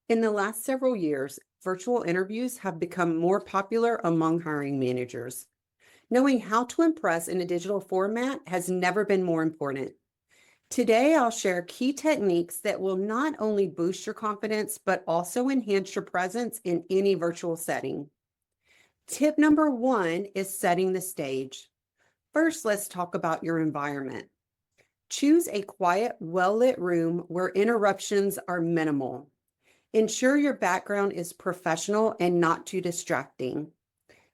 In the last several years, virtual interviews have become more popular among hiring managers. Knowing how to impress in a digital format has never been more important. Today, I'll share key techniques that will not only boost your confidence, but also enhance your presence in any virtual setting. Tip number one is setting the stage. First, let's talk about your environment. Choose a quiet, well-lit room where interruptions are minimal. Ensure your background is professional and not too distracting.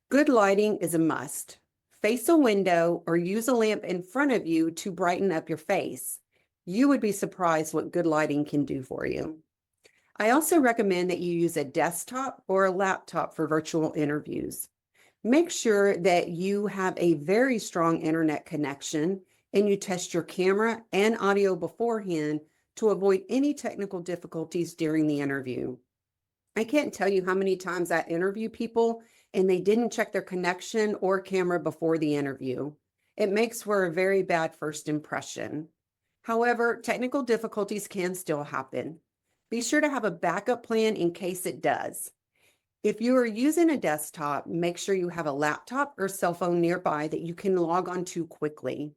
Good lighting is a must. Face a window or use a lamp in front of you to brighten up your face. You would be surprised what good lighting can do for you. I also recommend that you use a desktop or a laptop for virtual interviews. Make sure that you have a very strong internet connection and you test your camera and audio beforehand to avoid any technical difficulties during the interview. I can't tell you how many times I interview people and they didn't check their connection or camera before the interview. It makes for a very bad first impression. However, technical difficulties can still happen. Be sure to have a backup plan in case it does. If you are using a desktop, make sure you have a laptop or cell phone nearby that you can log on to quickly.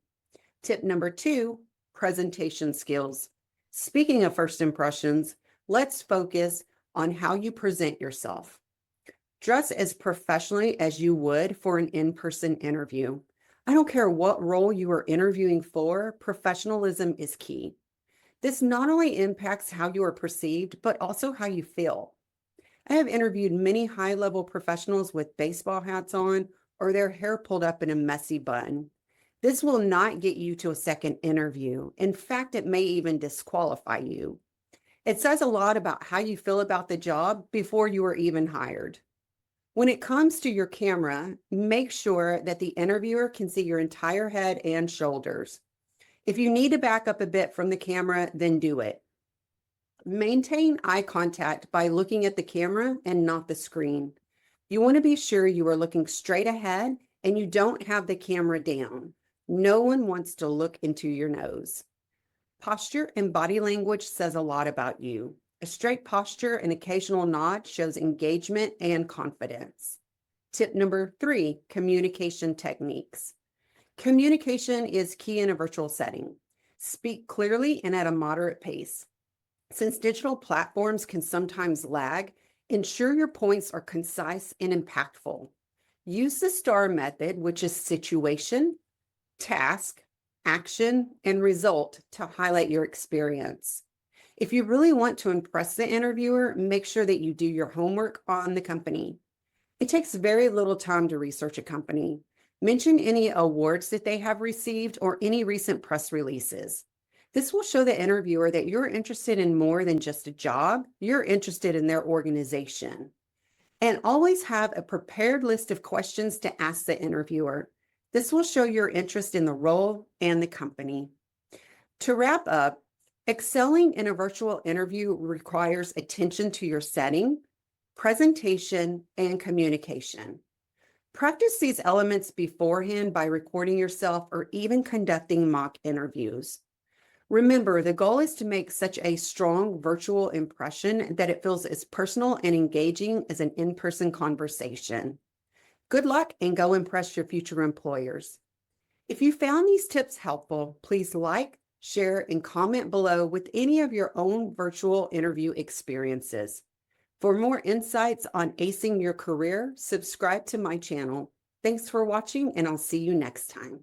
Tip number two, presentation skills. Speaking of first impressions, let's focus on how you present yourself. Dress as professionally as you would for an in-person interview. I don't care what role you are interviewing for, professionalism is key. This not only impacts how you are perceived, but also how you feel. I have interviewed many high-level professionals with baseball hats on or their hair pulled up in a messy bun. This will not get you to a second interview. In fact, it may even disqualify you. It says a lot about how you feel about the job before you are even hired. When it comes to your camera, make sure that the interviewer can see your entire head and shoulders. If you need to back up a bit from the camera, then do it. Maintain eye contact by looking at the camera and not the screen. You want to be sure you are looking straight ahead and you don't have the camera down. No one wants to look into your nose. Posture and body language says a lot about you. A straight posture and occasional nod shows engagement and confidence. Tip number three, communication techniques. Communication is key in a virtual setting. Speak clearly and at a moderate pace. Since digital platforms can sometimes lag, ensure your points are concise and impactful. Use the STAR method, which is situation, task, action, and result to highlight your experience. If you really want to impress the interviewer, make sure that you do your homework on the company. It takes very little time to research a company. Mention any awards that they have received or any recent press releases. This will show the interviewer that you're interested in more than just a job, you're interested in their organization. And always have a prepared list of questions to ask the interviewer. This will show your interest in the role and the company. To wrap up, excelling in a virtual interview requires attention to your setting, presentation, and communication. Practice these elements beforehand by recording yourself or even conducting mock interviews. Remember, the goal is to make such a strong virtual impression that it feels as personal and engaging as an in-person conversation. Good luck and go impress your future employers. If you found these tips helpful, please like, share, and comment below with any of your own virtual interview experiences. For more insights on acing your career, subscribe to my channel. Thanks for watching, and I'll see you next time.